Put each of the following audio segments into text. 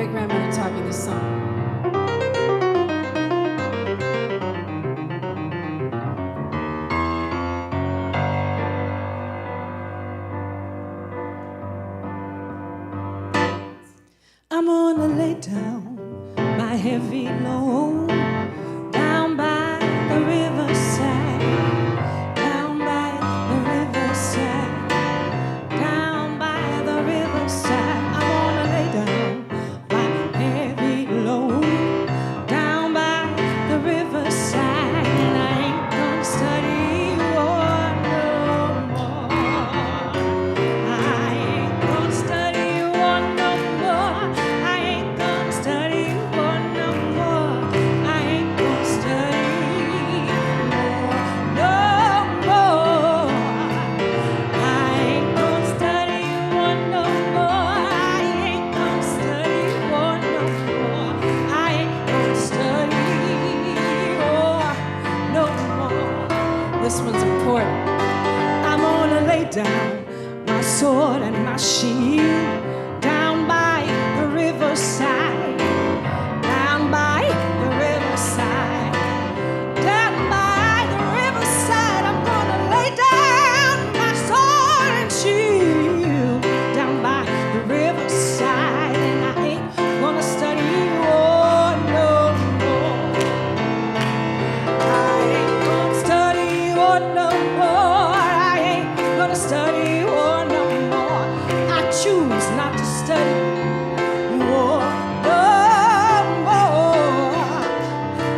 great-grandmother taught me this song. I'm gonna lay down my heavy load down by the riverside, down by the riverside, down by the riverside. I'm gonna lay down my heavy load down by the riverside, and I ain't gonna study war no more. I ain't gonna study war no more. I ain't gonna study war no more. I ain't gonna study war no more. I ain't gonna study war no more. I ain't gonna study war no more. I ain't gonna study war no more. This one's important. I'm gonna lay down my sword and my shield down by the riverside, down by the riverside, down by the riverside. I'm gonna lay down my sword and shield down by the riverside, and I ain't gonna study war no more. I ain't gonna study war no more. I ain't gonna study war no more. I choose not to study war no more.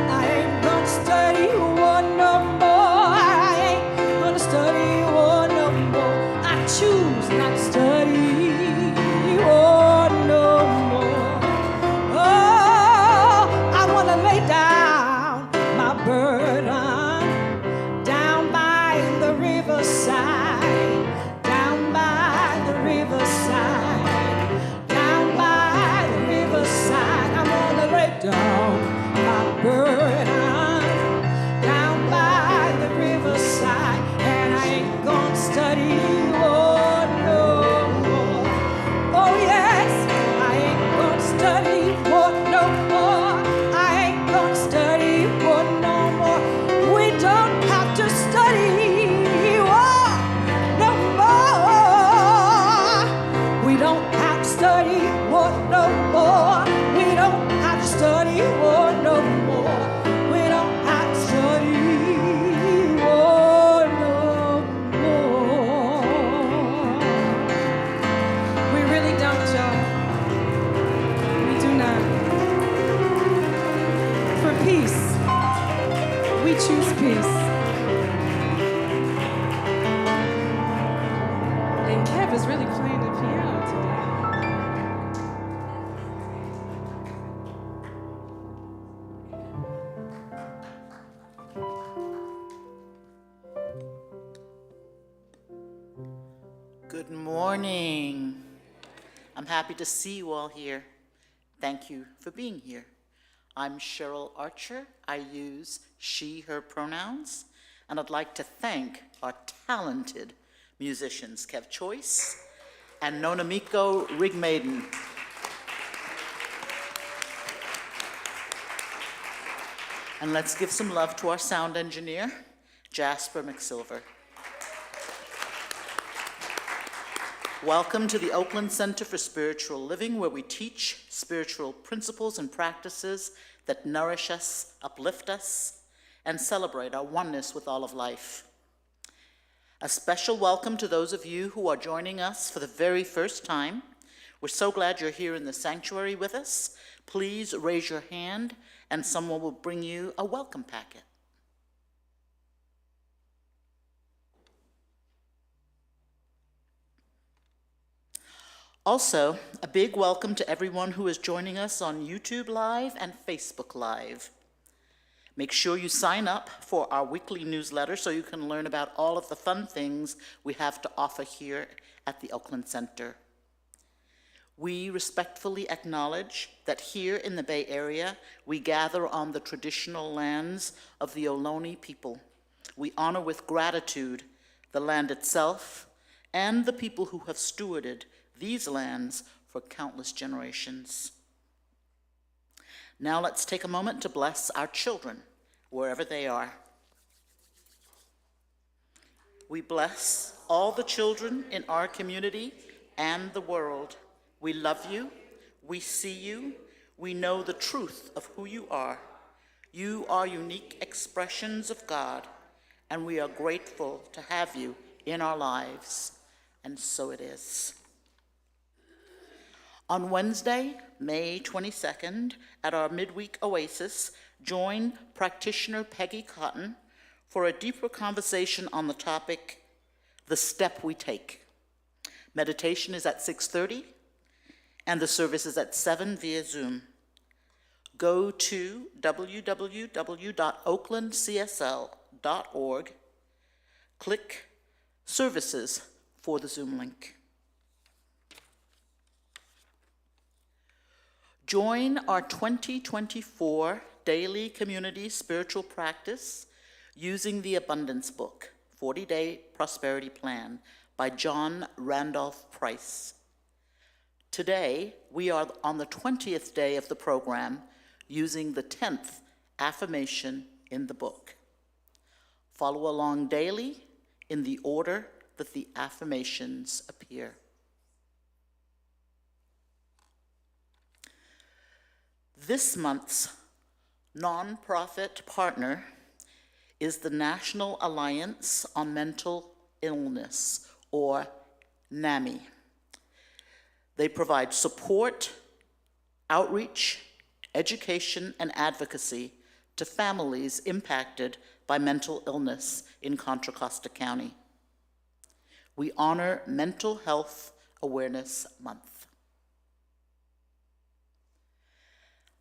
I ain't gonna study war no more. I ain't gonna study war no more. I choose not to study war no more. Oh, I wanna lay down my burden down by the riverside, down by the riverside, down by the riverside. I'm gonna lay down my burden down by the riverside, and I ain't gonna study war no more. Oh yes, I ain't gonna study war no more. I ain't gonna study war no more. We don't have to study war no more. We don't have to study war no more. We don't have to study war no more. We don't have to study war no more. We really don't, y'all. We do not. For peace, we choose peace. And Kev is really playing the piano today. Good morning. I'm happy to see you all here. Thank you for being here. I'm Cheryl Archer. I use she, her pronouns, and I'd like to thank our talented musicians, Kev Choice and Nonamiko Rigmaiden. And let's give some love to our sound engineer, Jasper McSilver. Welcome to the Oakland Center for Spiritual Living, where we teach spiritual principles and practices that nourish us, uplift us, and celebrate our oneness with all of life. A special welcome to those of you who are joining us for the very first time. We're so glad you're here in the sanctuary with us. Please raise your hand, and someone will bring you a welcome packet. Also, a big welcome to everyone who is joining us on YouTube Live and Facebook Live. Make sure you sign up for our weekly newsletter so you can learn about all of the fun things we have to offer here at the Oakland Center. We respectfully acknowledge that here in the Bay Area, we gather on the traditional lands of the Ohlone people. We honor with gratitude the land itself and the people who have stewarded these lands for countless generations. Now let's take a moment to bless our children, wherever they are. We bless all the children in our community and the world. We love you, we see you, we know the truth of who you are. You are unique expressions of God, and we are grateful to have you in our lives, and so it is. On Wednesday, May 22nd, at our midweek oasis, join practitioner Peggy Cotton for a deeper conversation on the topic, The Step We Take. Meditation is at 6:30, and the service is at 7 via Zoom. Go to www.oaklandcsl.org, click Services for the Zoom link. Join our 2024 Daily Community Spiritual Practice using the Abundance Book, 40-Day Prosperity Plan by John Randolph Price. Today, we are on the 20th day of the program using the 10th affirmation in the book. Follow along daily in the order that the affirmations appear. This month's nonprofit partner is the National Alliance on Mental Illness, or NAMI. They provide support, outreach, education, and advocacy to families impacted by mental illness in Contra Costa County. We honor Mental Health Awareness Month.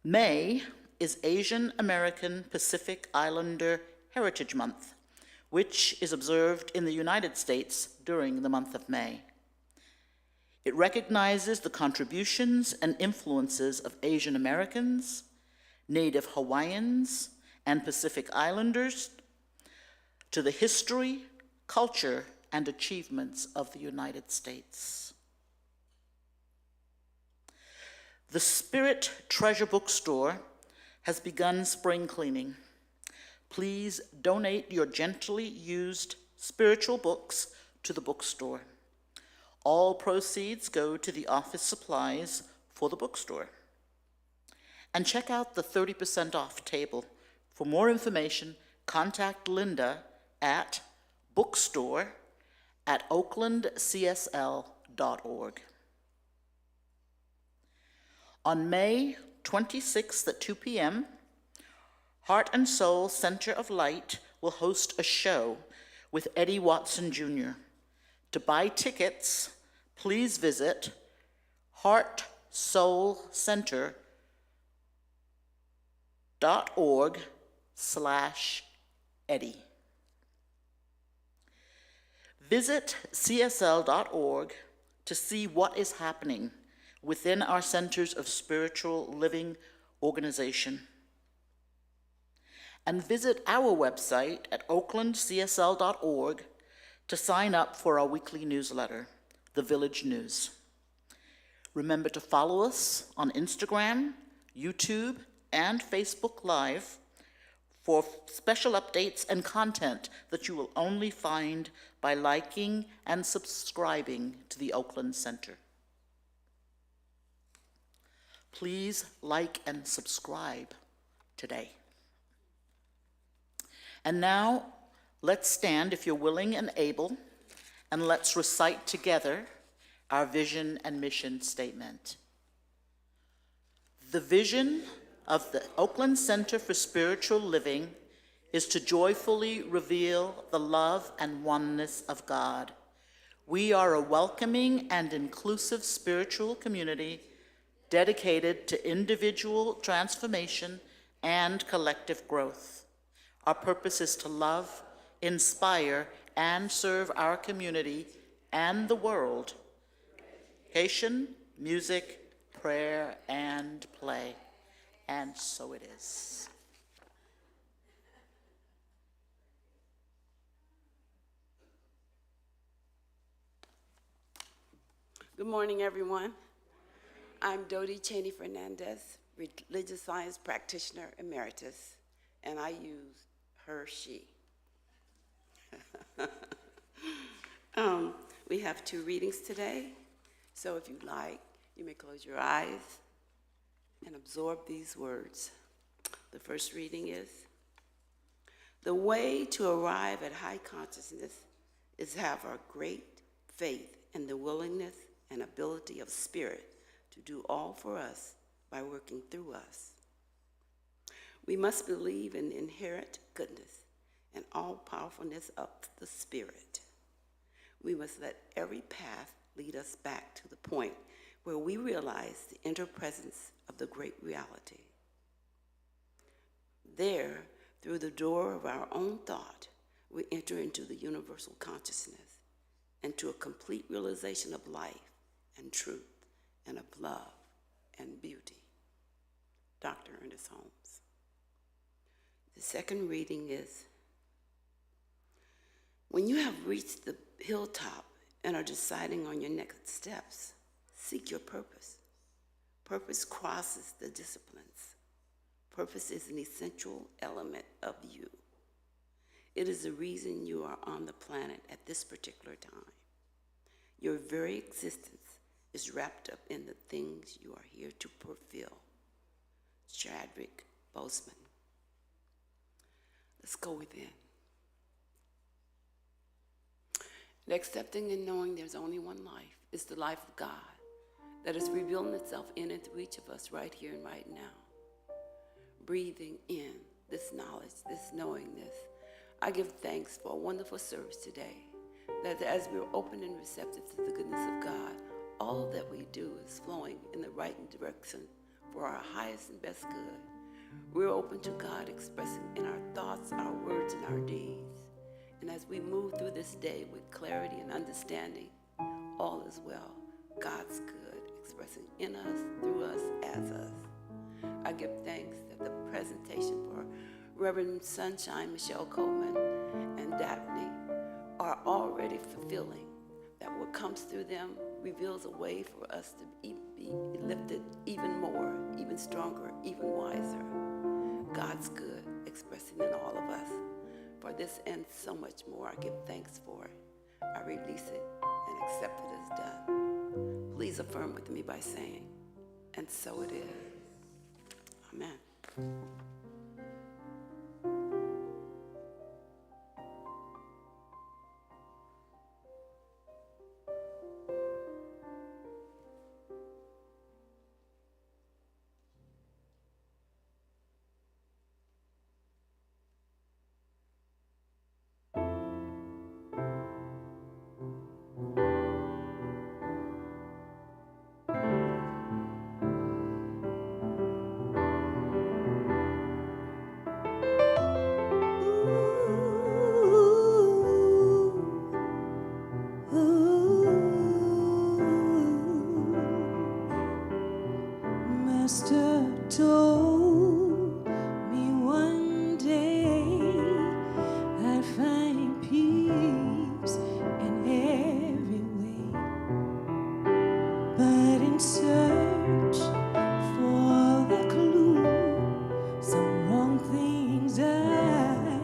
May is Asian American Pacific Islander Heritage Month, which is observed in the United States during the month of May. It recognizes the contributions and influences of Asian Americans, Native Hawaiians, and Pacific Islanders to the history, culture, and achievements of the United States. The Spirit Treasure Bookstore has begun spring cleaning. Please donate your gently used spiritual books to the bookstore. All proceeds go to the office supplies for the bookstore. And check out the 30% off table. For more information, contact Linda at bookstore@oaklandcsl.org. On May 26th at 2 p.m., Heart and Soul Center of Light will host a show with Eddie Watson Jr. To buy tickets, please visit heartsoulcenter.org/Eddie. Visit csl.org to see what is happening within our Centers of Spiritual Living organization. And visit our website at oaklandcsl.org to sign up for our weekly newsletter, The Village News. Remember to follow us on Instagram, YouTube, and Facebook Live for special updates and content that you will only find by liking and subscribing to the Oakland Center. Please like and subscribe today. And now, let's stand if you're willing and able, and let's recite together our vision and mission statement. The vision of the Oakland Center for Spiritual Living is to joyfully reveal the love and oneness of God. We are a welcoming and inclusive spiritual community dedicated to individual transformation and collective growth. Our purpose is to love, inspire, and serve our community and the world. Education, music, prayer, and play. And so it is. Good morning, everyone. I'm Dodie Cheney Fernandez, religious science practitioner emeritus, and I use her, she. We have 2 readings today, so if you like, you may close your eyes and absorb these words. The first reading is, "The way to arrive at high consciousness is to have our great faith in the willingness and ability of Spirit to do all for us by working through us. We must believe in the inherent goodness and all-powerfulness of the Spirit. We must let every path lead us back to the point where we realize the inner presence of the great reality. There, through the door of our own thought, we enter into the universal consciousness and to a complete realization of life and truth and of love and beauty." Dr. Ernest Holmes. The second reading is, "When you have reached the hilltop and are deciding on your next steps, seek your purpose. Purpose crosses the disciplines. Purpose is an essential element of you. It is the reason you are on the planet at this particular time. Your very existence is wrapped up in the things you are here to fulfill." Chadwick Boseman. Let's go within. And accepting and knowing there's only one life is the life of God that is revealing itself in and through each of us right here and right now. Breathing in this knowledge, this knowingness, I give thanks for a wonderful service today, that as we're open and receptive to the goodness of God, all that we do is flowing in the right direction for our highest and best good. We're open to God expressing in our thoughts, our words, and our deeds. And as we move through this day with clarity and understanding, all is well. God's good expressing in us, through us, as us. I give thanks that the presentation for Reverend Sunshine Michelle Coleman and Daphne are already fulfilling, that what comes through them reveals a way for us to be lifted even more, even stronger, even wiser. God's good expressing in all of us. For this and so much more, I give thanks for it. I release it and accept it as done. Please affirm with me by saying, "And so it is." Amen. Master told me one day I'd find peace in every way, but in search for the clue, some wrong things I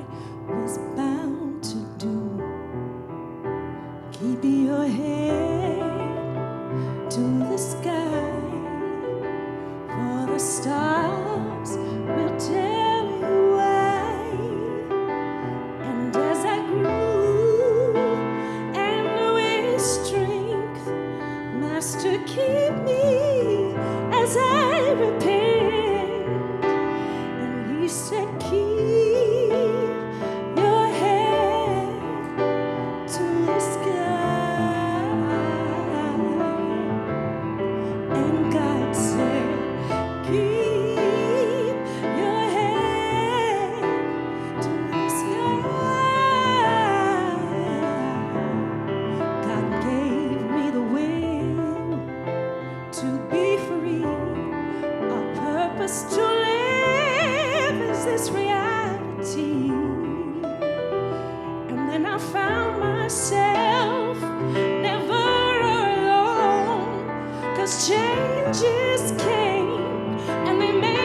was bound to do. Keep your head to the sky, for the stars will tell you why. And as I grew and with strength, Master, keep me as I repent. And he said, keep your head to the sky. And God said, keep your head to the sky. God gave me the will to be free, a purpose to live is this reality. And then I found myself never alone, 'cause changes came and they made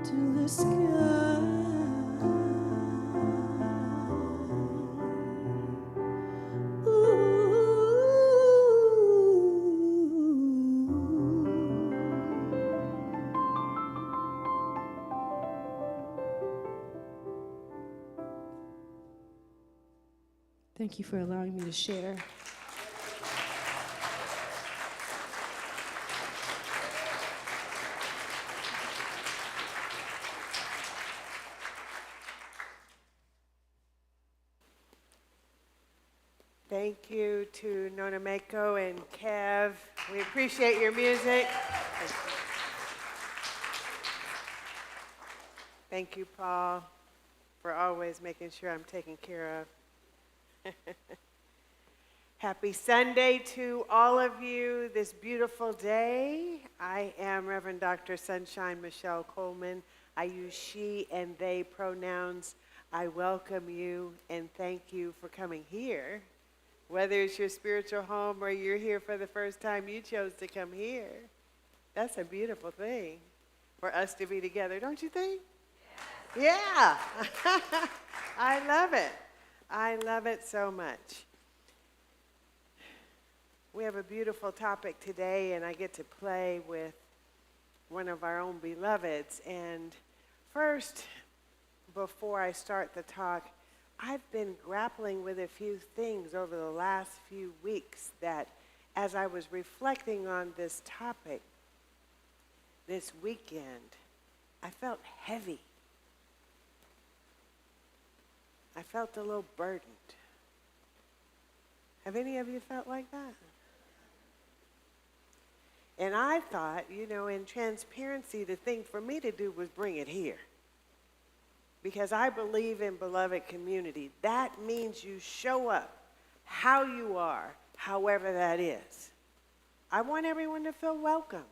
to the sky. Thank you for allowing me to share. Thank you to Nona Mako and Kev. We appreciate your music. Thank you, Paul, for always making sure I'm taken care of. Happy Sunday to all of you this beautiful day. I am Reverend Dr. Sunshine Michelle Coleman. I use she and they pronouns. I welcome you and thank you for coming here. Whether it's your spiritual home or you're here for the first time, you chose to come here. That's a beautiful thing for us to be together, don't you think? Yes. Yeah. I love it. I love it so much. We have a beautiful topic today, and I get to play with one of our own beloveds. And first, before I start the talk, I've been grappling with a few things over the last few weeks that, as I was reflecting on this topic this weekend, I felt heavy. I felt a little burdened. Have any of you felt like that? And I thought, in transparency, the thing for me to do was bring it here. Because I believe in beloved community. That means you show up how you are, however that is. I want everyone to feel welcome.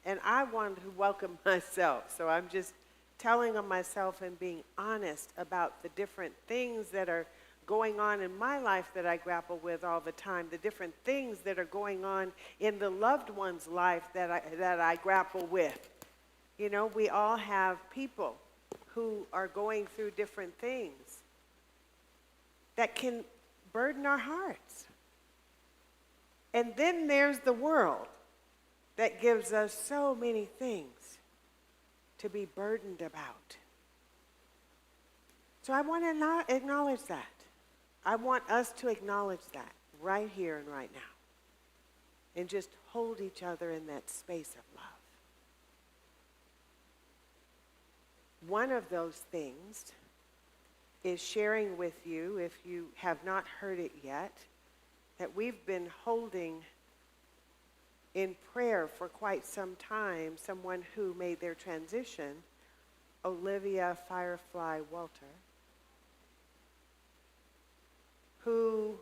And I want to welcome myself. So I'm just telling on myself and being honest about the different things that are going on in my life that I grapple with all the time, the different things that are going on in the loved one's life that I grapple with. We all have people who are going through different things that can burden our hearts. And then there's the world that gives us so many things to be burdened about. So I want to acknowledge that. I want us to acknowledge that right here and right now. And just hold each other in that space of love. One of those things is sharing with you, if you have not heard it yet, that we've been holding in prayer for quite some time someone who made their transition, Olivia Firefly Walter, who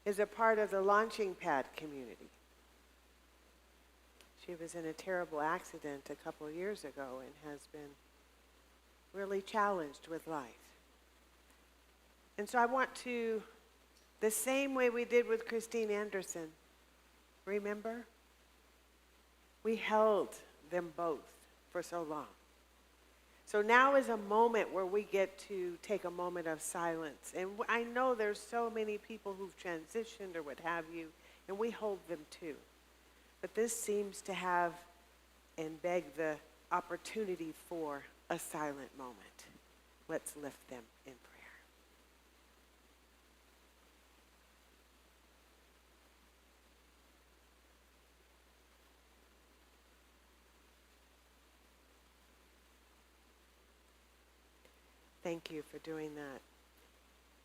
is a part of the Launching Pad community. She was in a terrible accident a couple years ago and has been really challenged with life. And so I want to, the same way we did with Christine Anderson, remember? We held them both for so long. So now is a moment where we get to take a moment of silence. And I know there's so many people who've transitioned or what have you, and we hold them too. But this seems to have and beg the opportunity for a silent moment. Let's lift them in prayer. Thank you for doing that.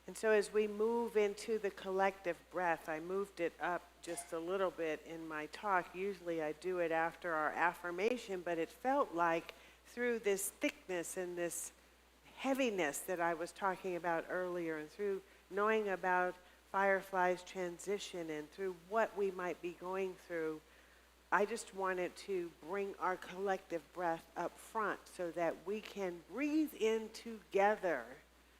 And so as we move into the collective breath, I moved it up just a little bit in my talk. Usually I do it after our affirmation, but it felt like through this thickness and this heaviness that I was talking about earlier, and through knowing about Firefly's transition and through what we might be going through, I just wanted to bring our collective breath up front so that we can breathe in together.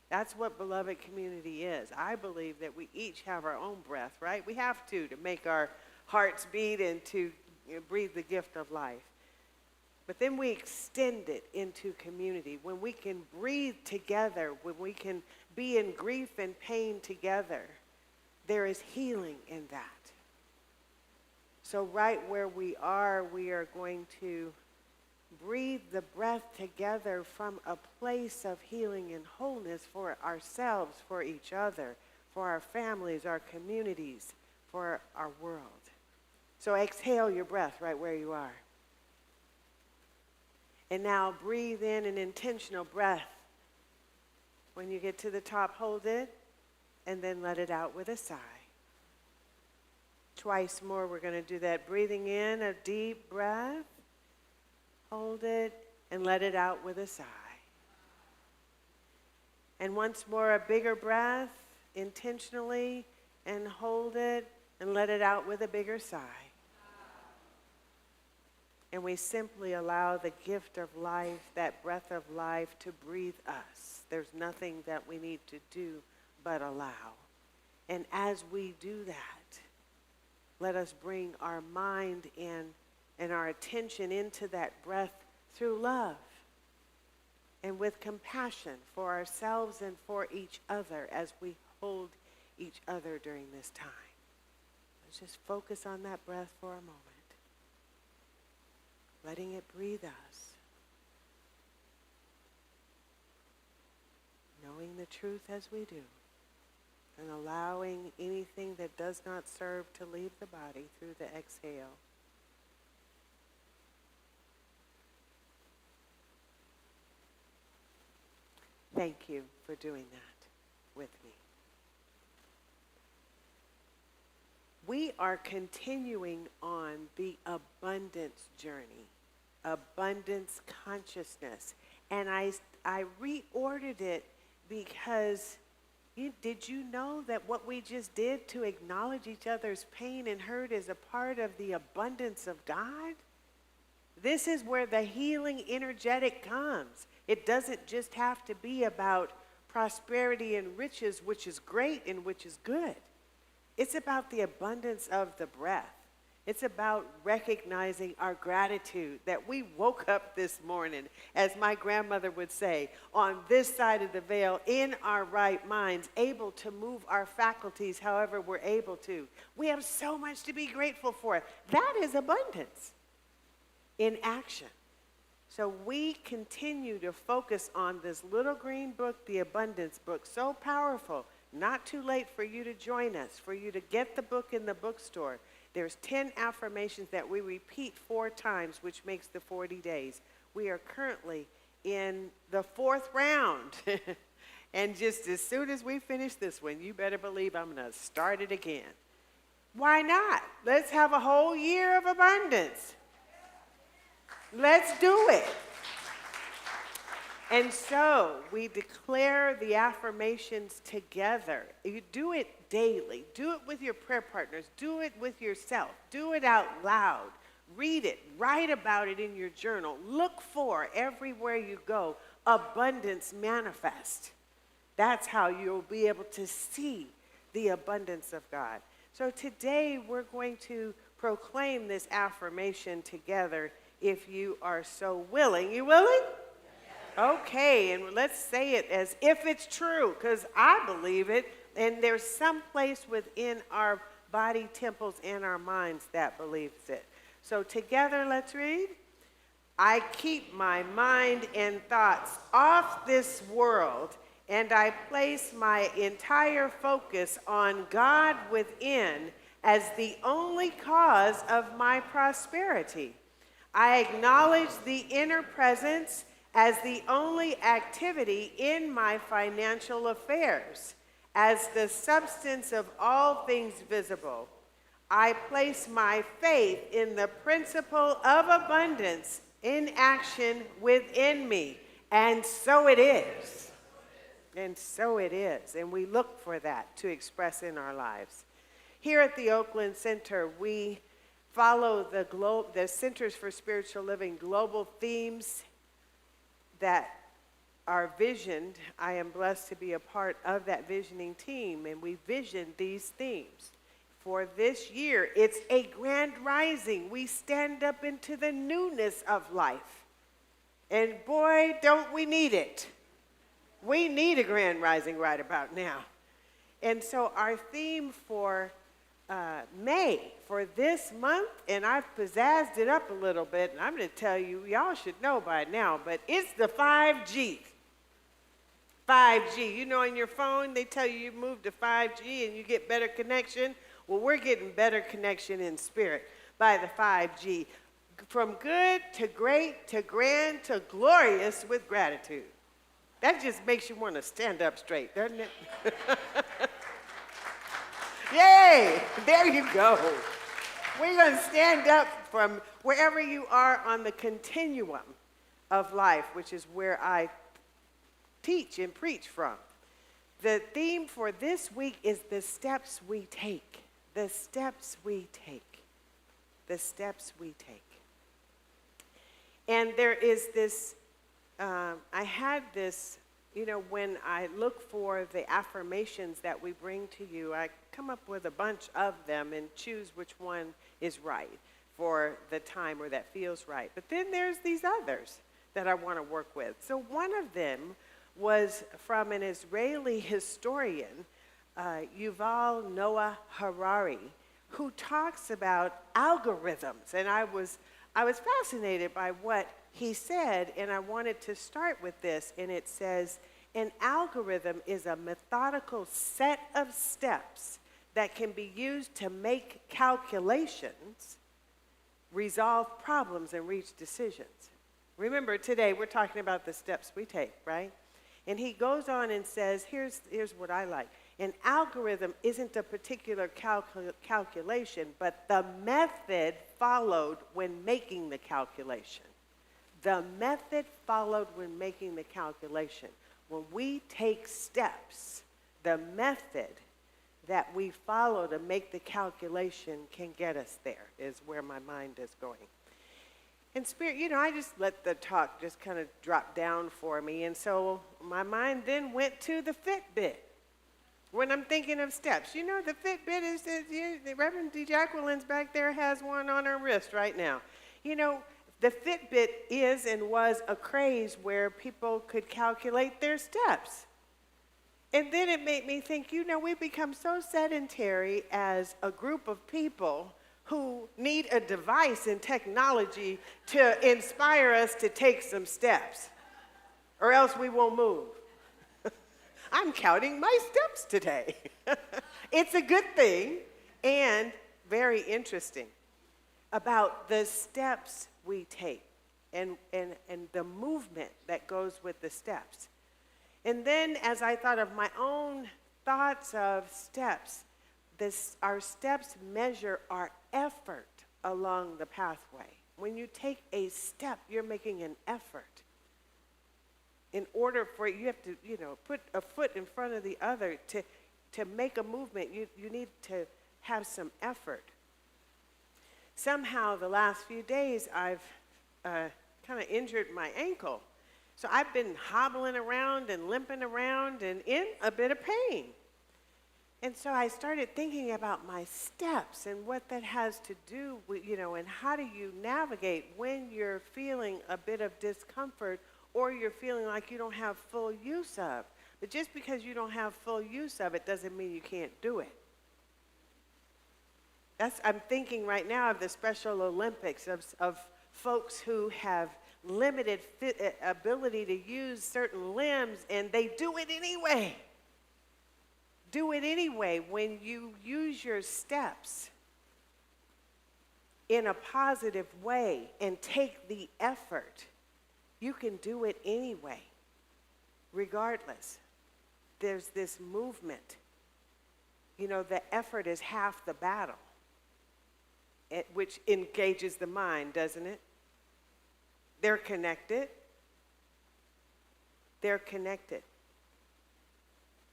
That's what beloved community is. I believe that we each have our own breath, right? We have to make our hearts beat and to breathe the gift of life. But then we extend it into community. When we can breathe together, when we can be in grief and pain together, there is healing in that. So right where we are going to breathe the breath together from a place of healing and wholeness for ourselves, for each other, for our families, our communities, for our world. So exhale your breath right where you are. And now breathe in an intentional breath. When you get to the top, hold it, and then let it out with a sigh. Twice more, we're going to do that. Breathing in a deep breath, hold it, and let it out with a sigh. And once more, a bigger breath, intentionally, and hold it, and let it out with a bigger sigh. And we simply allow the gift of life, that breath of life, to breathe us. There's nothing that we need to do but allow. And as we do that, let us bring our mind in and our attention into that breath through love and with compassion for ourselves and for each other as we hold each other during this time. Let's just focus on that breath for a moment, letting it breathe us, knowing the truth as we do, and allowing anything that does not serve to leave the body through the exhale. Thank you for doing that with me. We are continuing on the abundance journey, abundance consciousness. And I reordered it because did you know that what we just did to acknowledge each other's pain and hurt is a part of the abundance of God? This is where the healing energetic comes. It doesn't just have to be about prosperity and riches, which is great and which is good. It's about the abundance of the breath. It's about recognizing our gratitude that we woke up this morning, as my grandmother would say, on this side of the veil, in our right minds, able to move our faculties however we're able to. We have so much to be grateful for. That is abundance in action. So we continue to focus on this little green book, the Abundance Book, so powerful. Not too late for you to join us, for you to get the book in the bookstore. There's 10 affirmations that we repeat 4 times, which makes the 40 days. We are currently in the 4th round. And just as soon as we finish this one, you better believe I'm going to start it again. Why not? Let's have a whole year of abundance. Let's do it. And so we declare the affirmations together. You do it daily. Do it with your prayer partners. Do it with yourself. Do it out loud. Read it. Write about it in your journal. Look for, everywhere you go, abundance manifest. That's how you'll be able to see the abundance of God. So today we're going to proclaim this affirmation together if you are so willing. You willing? Okay, and let's say it as if it's true, because I believe it, and there's some place within our body temples and our minds that believes it. So together, let's read. I keep my mind and thoughts off this world, and I place my entire focus on God within as the only cause of my prosperity. I acknowledge the inner presence as the only activity in my financial affairs, as the substance of all things visible. I place my faith in the principle of abundance in action within me. And so it is. And so it is. And we look for that to express in our lives. Here at the Oakland Center, we follow the Centers for Spiritual Living global themes that are visioned. I am blessed to be a part of that visioning team, and we visioned these themes. For this year, it's a grand rising. We stand up into the newness of life. And boy, don't we need it. We need a grand rising right about now. And so our theme for May, for this month, and I've pizzazzed it up a little bit, and I'm going to tell you, y'all should know by now, but it's the 5G. 5G. You know, on your phone, they tell you move to 5G and you get better connection. Well, we're getting better connection in spirit by the 5G. From good to great to grand to glorious with gratitude. That just makes you want to stand up straight, doesn't it? Yay! There you go. We're going to stand up from wherever you are on the continuum of life, which is where I teach and preach from. The theme for this week is the steps we take. The steps we take. The steps we take. And there is this, I had this, you know, when I look for the affirmations that we bring to you, I come up with a bunch of them and choose which one is right for the time or that feels right. But then there's these others that I want to work with. So one of them was from an Israeli historian, Yuval Noah Harari, who talks about algorithms. And I was fascinated by what he said, and I wanted to start with this. And it says, an algorithm is a methodical set of steps that can be used to make calculations, resolve problems, and reach decisions. Remember, today we're talking about the steps we take, right? And he goes on and says, here's what I like. An algorithm isn't a particular calculation, but the method followed when making the calculation. The method followed when making the calculation. When we take steps, the method that we follow to make the calculation can get us there, is where my mind is going. And Spirit, you know, I just let the talk just kind of drop down for me. And so my mind then went to the Fitbit. When I'm thinking of steps, you know, the Fitbit is, the Reverend D. Jacqueline's back there has one on her wrist right now. You know, the Fitbit is and was a craze where people could calculate their steps. And then it made me think, you know, we've become so sedentary as a group of people who need a device and technology to inspire us to take some steps, or else we won't move. I'm counting my steps today. It's a good thing and very interesting about the steps we take and the movement that goes with the steps. And then as I thought of my own thoughts of steps, our steps measure our effort along the pathway. When you take a step, you're making an effort. In order for you have to, you know, put a foot in front of the other to make a movement. You need to have some effort. Somehow the last few days I've kind of injured my ankle. So I've been hobbling around and limping around and in a bit of pain. And so I started thinking about my steps and what that has to do with, you know, and how do you navigate when you're feeling a bit of discomfort or you're feeling like you don't have full use of. But just because you don't have full use of it doesn't mean you can't do it. I'm thinking right now of the Special Olympics, of folks who have limited ability to use certain limbs, and they do it anyway. Do it anyway. When you use your steps in a positive way and take the effort, you can do it anyway, regardless. There's this movement. You know, the effort is half the battle, which engages the mind, doesn't it? They're connected. They're connected.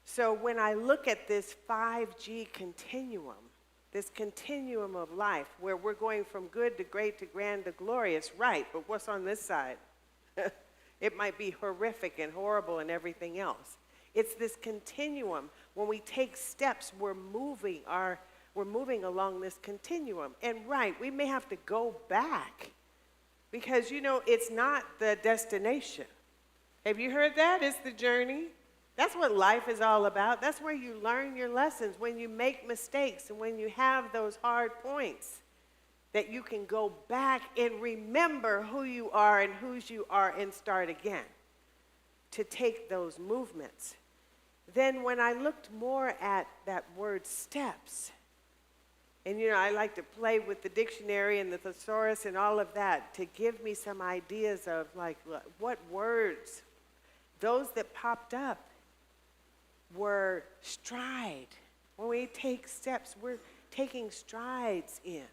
So when I look at this 5G continuum, this continuum of life where we're going from good to great to grand to glorious, right, but what's on this side? It might be horrific and horrible and everything else. It's this continuum. When we take steps, we're moving along this continuum. And right, we may have to go back Because, it's not the destination. Have you heard that? It's the journey. That's what life is all about. That's where you learn your lessons, when you make mistakes and when you have those hard points, that you can go back and remember who you are and whose you are and start again to take those movements. Then when I looked more at that word steps, and I like to play with the dictionary and the thesaurus and all of that to give me some ideas of like what words. Those that popped up were stride. When we take steps, we're taking strides in.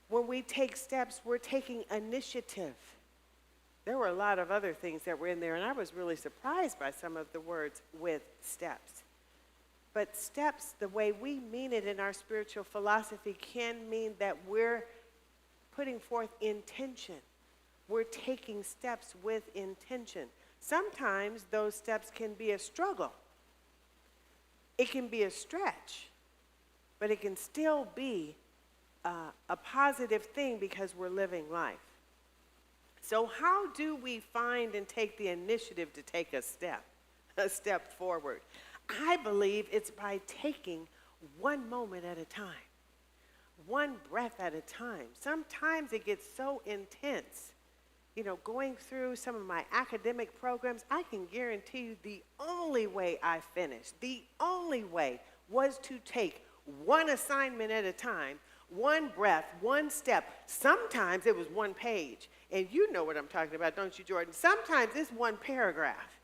When we take steps, we're taking initiative. There were a lot of other things that were in there, and I was really surprised by some of the words with steps. But steps, the way we mean it in our spiritual philosophy, can mean that we're putting forth intention. We're taking steps with intention. Sometimes those steps can be a struggle. It can be a stretch, but it can still be a positive thing because we're living life. So how do we find and take the initiative to take a step forward? I believe it's by taking one moment at a time, one breath at a time. Sometimes it gets so intense. Going through some of my academic programs, I can guarantee you the only way I finished, the only way was to take one assignment at a time, one breath, one step. Sometimes it was one page. And you know what I'm talking about, don't you, Jordan? Sometimes it's one paragraph.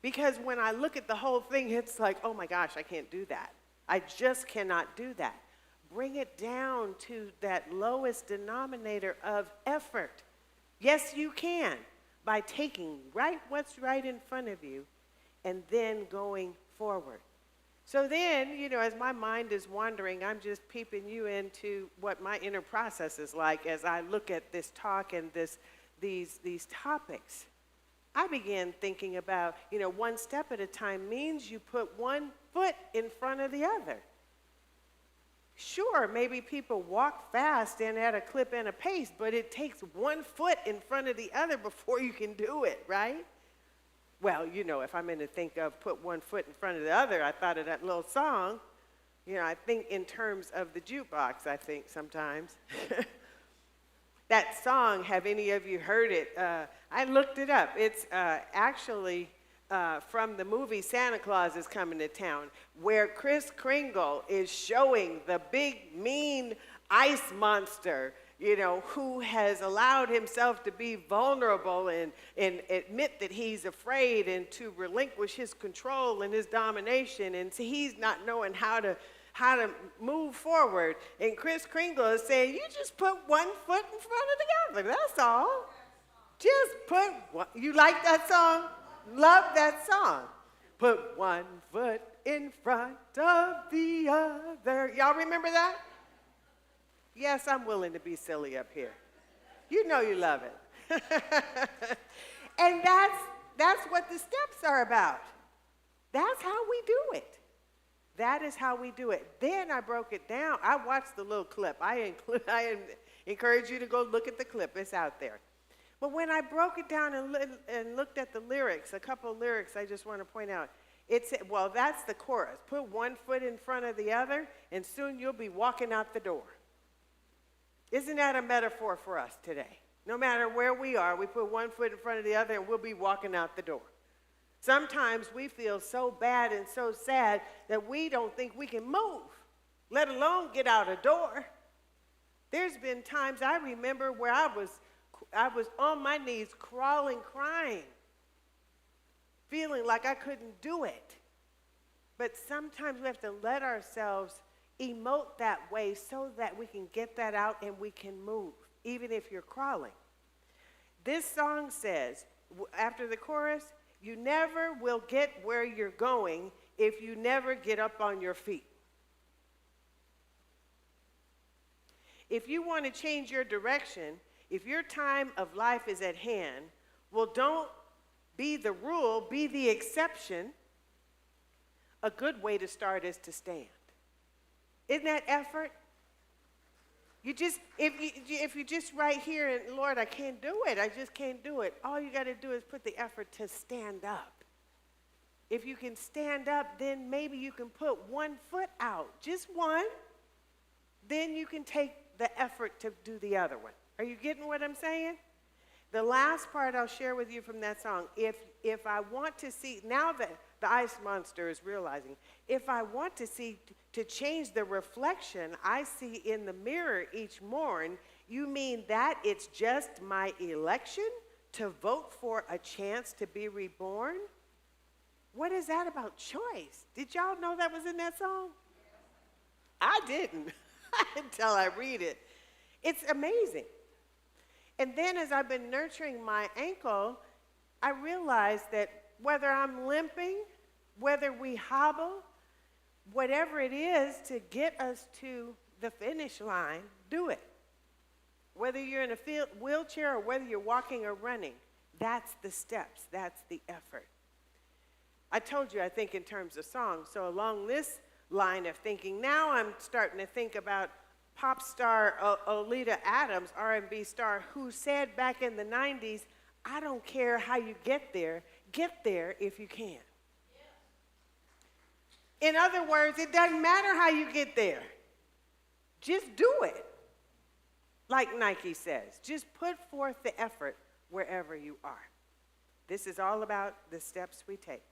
Because when I look at the whole thing, it's like, oh my gosh, I can't do that. I just cannot do that. Bring it down to that lowest denominator of effort. Yes, you can, by taking what's right in front of you and then going forward. So then, as my mind is wandering, I'm just peeping you into what my inner process is like as I look at this talk and these topics. I began thinking about, one step at a time means you put one foot in front of the other. Sure, maybe people walk fast and at a clip and a pace, but it takes one foot in front of the other before you can do it, right? Well, if I'm going to think of put one foot in front of the other, I thought of that little song. I think in terms of the jukebox, I think sometimes. That song, have any of you heard it? I looked it up. It's actually from the movie Santa Claus is Coming to Town, where Kris Kringle is showing the big, mean ice monster, who has allowed himself to be vulnerable and admit that he's afraid and to relinquish his control and his domination. And so he's not knowing how to move forward. And Kris Kringle is saying, you just put one foot in front of the other, that's all. Just put one. You like that song? Love that song. Put one foot in front of the other. Y'all remember that? Yes, I'm willing to be silly up here. You know you love it. And that's what the steps are about. That's how we do it. That is how we do it. Then I broke it down. I watched the little clip. I encourage you to go look at the clip. It's out there. But when I broke it down and looked at the lyrics, a couple of lyrics I just want to point out. It said, well, that's the chorus. Put one foot in front of the other, and soon you'll be walking out the door. Isn't that a metaphor for us today? No matter where we are, we put one foot in front of the other, and we'll be walking out the door. Sometimes we feel so bad and so sad that we don't think we can move, let alone get out a door. There's been times I remember where I was on my knees crawling, crying, feeling like I couldn't do it. But sometimes we have to let ourselves emote that way so that we can get that out and we can move, even if you're crawling. This song says, after the chorus, you never will get where you're going if you never get up on your feet. If you want to change your direction, if your time of life is at hand, well, don't be the rule, be the exception. A good way to start is to stand. Isn't that effort? You just, if you just right here and Lord, I can't do it. I just can't do it. All you got to do is put the effort to stand up. If you can stand up, then maybe you can put one foot out, just one. Then you can take the effort to do the other one. Are you getting what I'm saying? The last part I'll share with you from that song, if I want to see, now that the ice monster is realizing, if I want to see, to change the reflection I see in the mirror each morn, you mean that it's just my election to vote for a chance to be reborn? What is that about choice? Did y'all know that was in that song? I didn't until I read it. It's amazing. And then as I've been nurturing my ankle, I realized that whether I'm limping, whether we hobble, whatever it is to get us to the finish line, do it. Whether you're in a wheelchair or whether you're walking or running, that's the steps, that's the effort. I told you I think in terms of songs, so along this line of thinking, now I'm starting to think about pop star Oleta Adams, R&B star, who said back in the 90s, I don't care how you get there if you can. In other words, it doesn't matter how you get there. Just do it. Like Nike says, just put forth the effort wherever you are. This is all about the steps we take.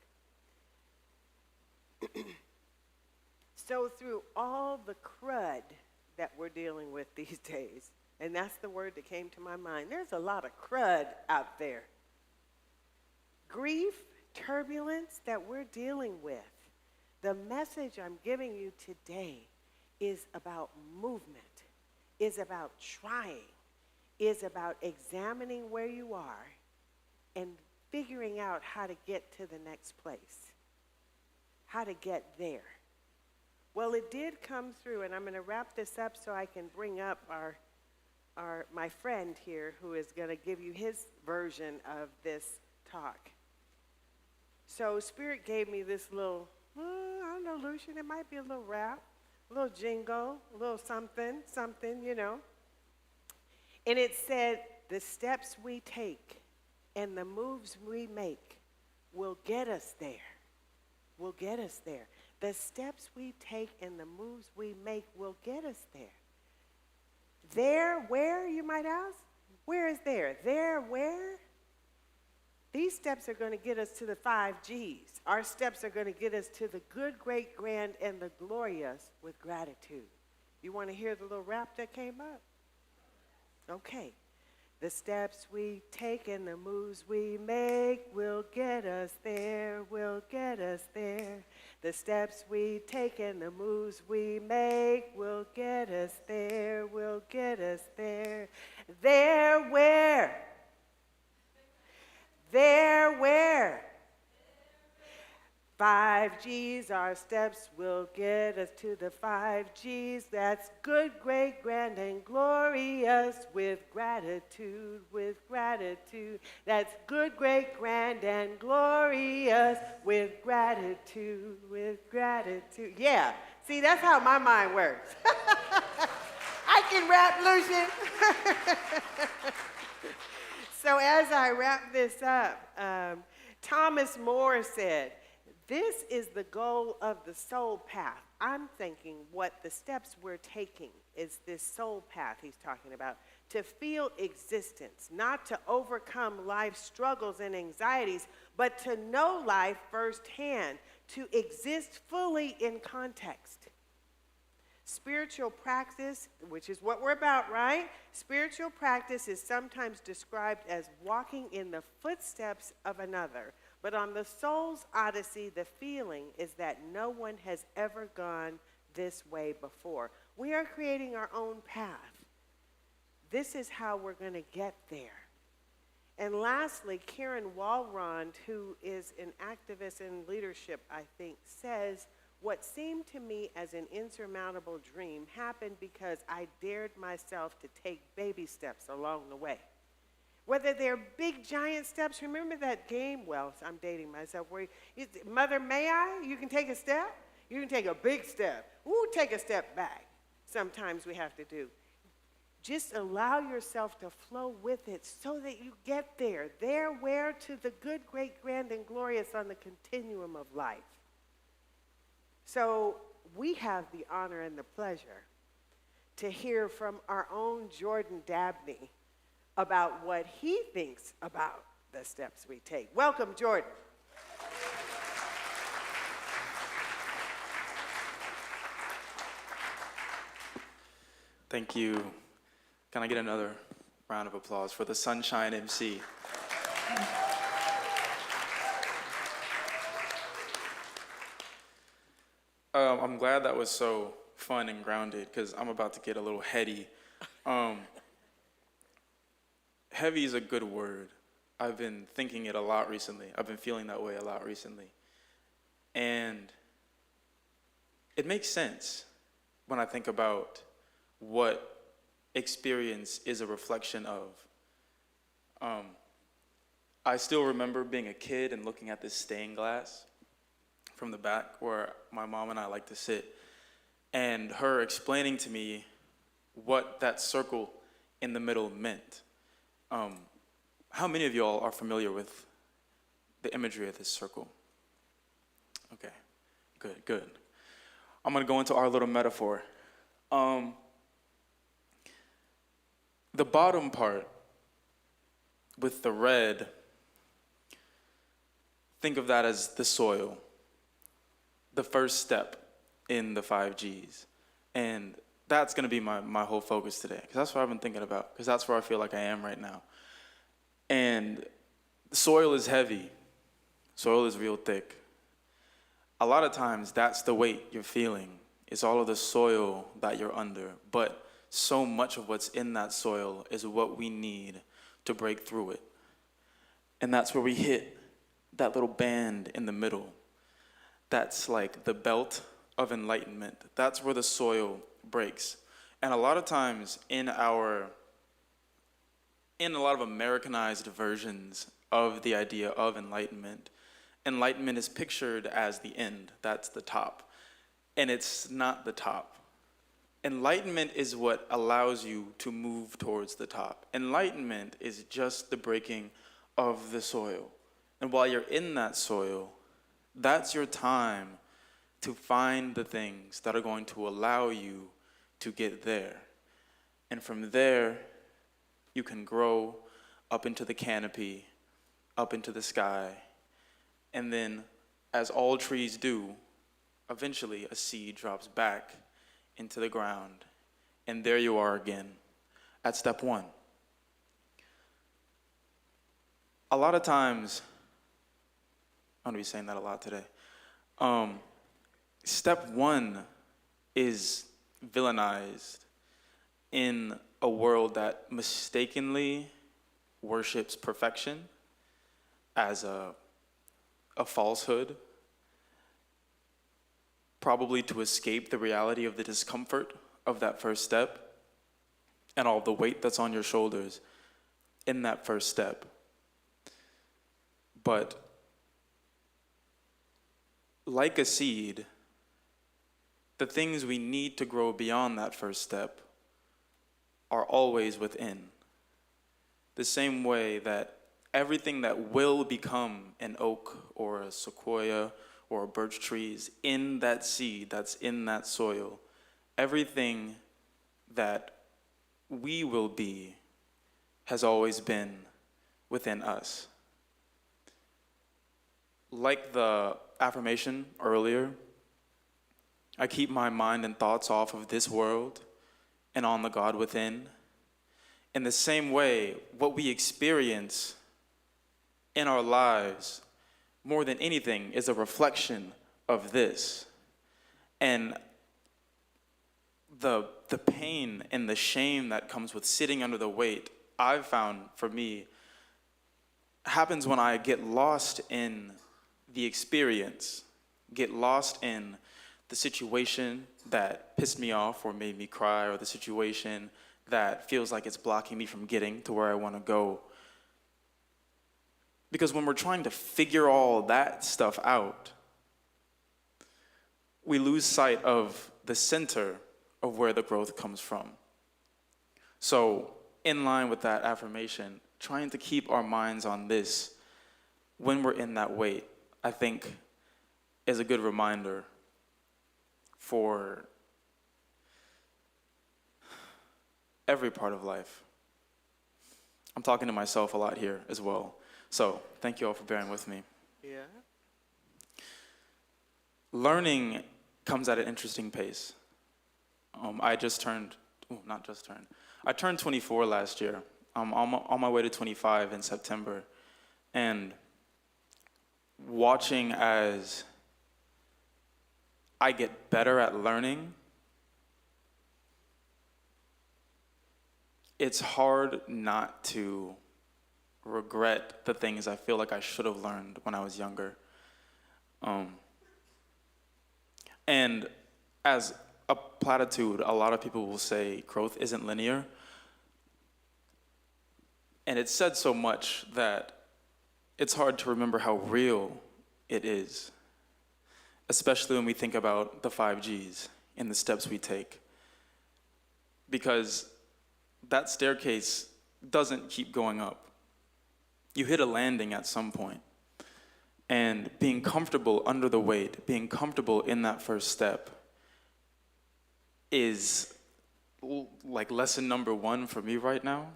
So through all the crud that we're dealing with these days, and that's the word that came to my mind, there's a lot of crud out there. Grief, turbulence that we're dealing with. The message I'm giving you today is about movement, is about trying, is about examining where you are and figuring out how to get to the next place, how to get there. Well, it did come through, and I'm going to wrap this up so I can bring up my friend here who is going to give you his version of this talk. So Spirit gave me this little, I don't know, Lucian, it might be a little rap, a little jingle, a little something, you know. And it said, the steps we take and the moves we make will get us there, will get us there. The steps we take and the moves we make will get us there. There, where, you might ask? Where is there? There, where? These steps are going to get us to the 5 G's. Our steps are going to get us to the good, great, grand, and the glorious with gratitude. You want to hear the little rap that came up? Okay. The steps we take and the moves we make will get us there, will get us there. The steps we take and the moves we make will get us there, will get us there. There where? There where? 5 G's, our steps will get us to the 5 G's. That's good, great, grand, and glorious with gratitude, with gratitude. That's good, great, grand, and glorious with gratitude, with gratitude. Yeah, see, that's how my mind works. I can rap, Lucian. So as I wrap this up, Thomas More said, this is the goal of the soul path. I'm thinking what the steps we're taking is this soul path he's talking about. To feel existence, not to overcome life's struggles and anxieties, but to know life firsthand, to exist fully in context. Spiritual practice, which is what we're about, right? Spiritual practice is sometimes described as walking in the footsteps of another. But on the soul's odyssey, the feeling is that no one has ever gone this way before. We are creating our own path. This is how we're going to get there. And lastly, Karen Walrond, who is an activist in leadership, I think, says, what seemed to me as an insurmountable dream happened because I dared myself to take baby steps along the way. Whether they're big, giant steps. Remember that game? Well, I'm dating myself. Where Mother, may I? You can take a step. You can take a big step. Ooh, take a step back. Sometimes we have to do. Just allow yourself to flow with it so that you get there. There, where? To the good, great, grand, and glorious on the continuum of life. So we have the honor and the pleasure to hear from our own Jordan Dabney about what he thinks about the steps we take. Welcome, Jordan. Thank you. Can I get another round of applause for the Sunshine MC? I'm glad that was so fun and grounded because I'm about to get a little heady. Heavy is a good word. I've been thinking it a lot recently. I've been feeling that way a lot recently. And it makes sense when I think about what experience is a reflection of. I still remember being a kid and looking at this stained glass from the back where my mom and I like to sit, and her explaining to me what that circle in the middle meant. How many of y'all are familiar with the imagery of this circle? Okay, good. I'm gonna go into our little metaphor. The bottom part with the red, think of that as the soil, the first step in the 5 Gs. And that's gonna be my whole focus today, because that's what I've been thinking about, because that's where I feel like I am right now. And the soil is heavy, soil is real thick. A lot of times that's the weight you're feeling, it's all of the soil that you're under, but so much of what's in that soil is what we need to break through it. And that's where we hit that little band in the middle. That's like the belt of enlightenment. That's where the soil breaks. And a lot of times in a lot of Americanized versions of the idea of enlightenment, enlightenment is pictured as the end. That's the top. And it's not the top. Enlightenment is what allows you to move towards the top. Enlightenment is just the breaking of the soil. And while you're in that soil, that's your time to find the things that are going to allow you to get there. And from there, you can grow up into the canopy, up into the sky. And then, as all trees do, eventually a seed drops back into the ground, and there you are again at step 1. A lot of times, I'm gonna be saying that a lot today. Step 1 is villainized in a world that mistakenly worships perfection as a falsehood, probably to escape the reality of the discomfort of that first step and all the weight that's on your shoulders in that first step. But like a seed, the things we need to grow beyond that first step are always within. The same way that everything that will become an oak or a sequoia or a birch tree is in that seed that's in that soil. Everything that we will be has always been within us. Like the affirmation earlier, I keep my mind and thoughts off of this world and on the God within. In the same way, what we experience in our lives, more than anything, is a reflection of this. And the pain and the shame that comes with sitting under the weight, I've found for me, happens when I get lost in the experience, get lost in the situation that pissed me off or made me cry, or the situation that feels like it's blocking me from getting to where I want to go. Because when we're trying to figure all that stuff out, we lose sight of the center of where the growth comes from. So, in line with that affirmation, trying to keep our minds on this when we're in that weight, I think, is a good reminder for every part of life. I'm talking to myself a lot here as well. So, thank you all for bearing with me. Yeah. Learning comes at an interesting pace. I turned 24 last year. I'm on my way to 25 in September. And watching as I get better at learning, it's hard not to regret the things I feel like I should have learned when I was younger. And as a platitude, a lot of people will say growth isn't linear. And it's said so much that it's hard to remember how real it is, especially when we think about the 5Gs and the steps we take. Because that staircase doesn't keep going up. You hit a landing at some point. And being comfortable under the weight, being comfortable in that first step is like lesson number 1 for me right now.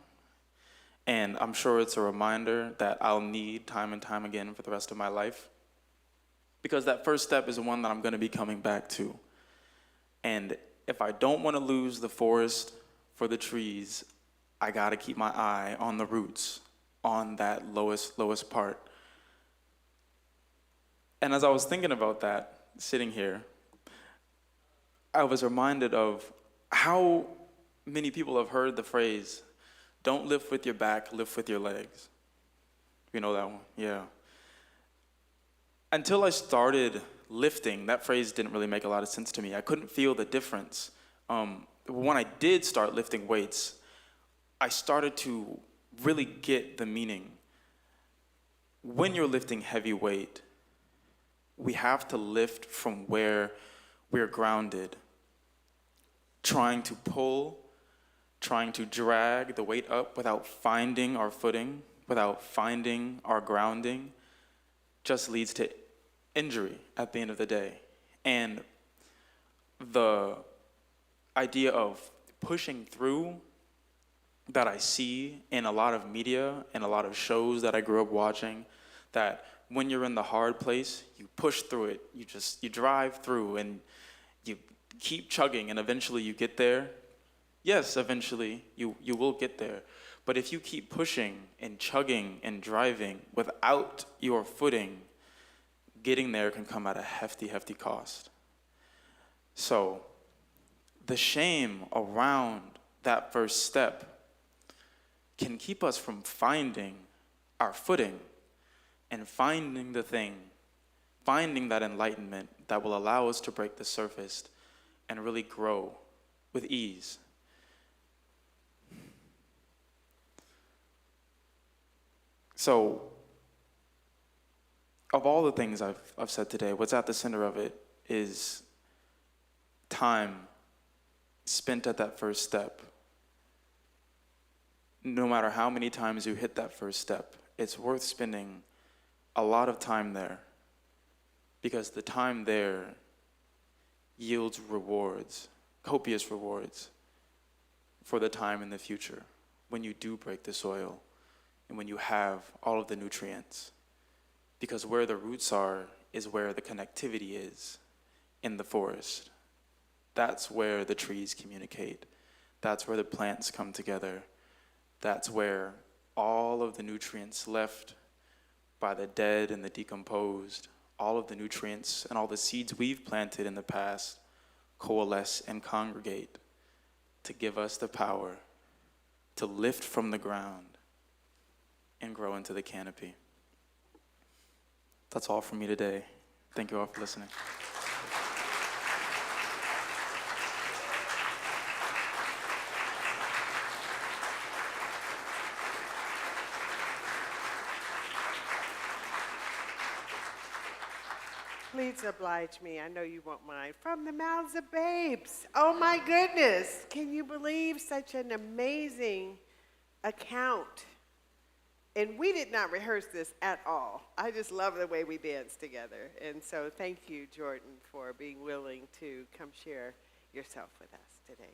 And I'm sure it's a reminder that I'll need time and time again for the rest of my life. Because that first step is the one that I'm going to be coming back to. And if I don't want to lose the forest for the trees, I got to keep my eye on the roots, on that lowest part. And as I was thinking about that, sitting here, I was reminded of how many people have heard the phrase, don't lift with your back, lift with your legs. You know that one? Yeah. Until I started lifting, that phrase didn't really make a lot of sense to me. I couldn't feel the difference. When I did start lifting weights, I started to really get the meaning. When you're lifting heavy weight, we have to lift from where we're grounded, trying to pull, trying to drag the weight up without finding our footing, without finding our grounding, just leads to injury at the end of the day. And the idea of pushing through that I see in a lot of media and a lot of shows that I grew up watching, that when you're in the hard place, you push through it, you drive through and you keep chugging and eventually you get there. Yes, eventually you will get there. But if you keep pushing and chugging and driving without your footing, getting there can come at a hefty, hefty cost. So the shame around that first step can keep us from finding our footing and finding the thing, finding that enlightenment that will allow us to break the surface and really grow with ease. So, of all the things I've said today, what's at the center of it is time spent at that first step. No matter how many times you hit that first step, it's worth spending a lot of time there, because the time there yields rewards, copious rewards, for the time in the future when you do break the soil and when you have all of the nutrients. Because where the roots are is where the connectivity is in the forest. That's where the trees communicate. That's where the plants come together. That's where all of the nutrients left by the dead and the decomposed, all of the nutrients and all the seeds we've planted in the past coalesce and congregate to give us the power to lift from the ground and grow into the canopy. That's all from me today. Thank you all for listening. Please oblige me. I know you won't mind. From the mouths of babes. Oh my goodness. Can you believe such an amazing account? And we did not rehearse this at all. I just love the way we danced together. And so thank you, Jordan, for being willing to come share yourself with us today.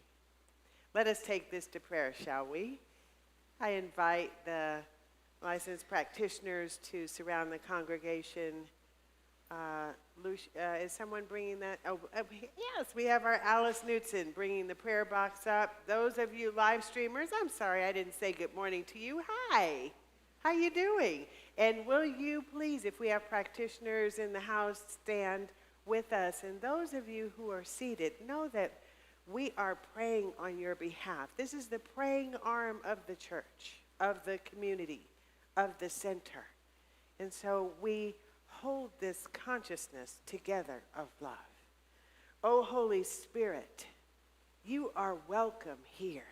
Let us take this to prayer, shall we? I invite the licensed practitioners to surround the congregation. Is someone bringing that? Yes, we have our Alice Knudsen bringing the prayer box up. Those of you live streamers, I'm sorry I didn't say good morning to you. Hi, how you doing? And will you please, if we have practitioners in the house, stand with us. And those of you who are seated, know that we are praying on your behalf. This is the praying arm of the church, of the community, of the center. And so we hold this consciousness together of love. Oh, Holy Spirit, you are welcome here.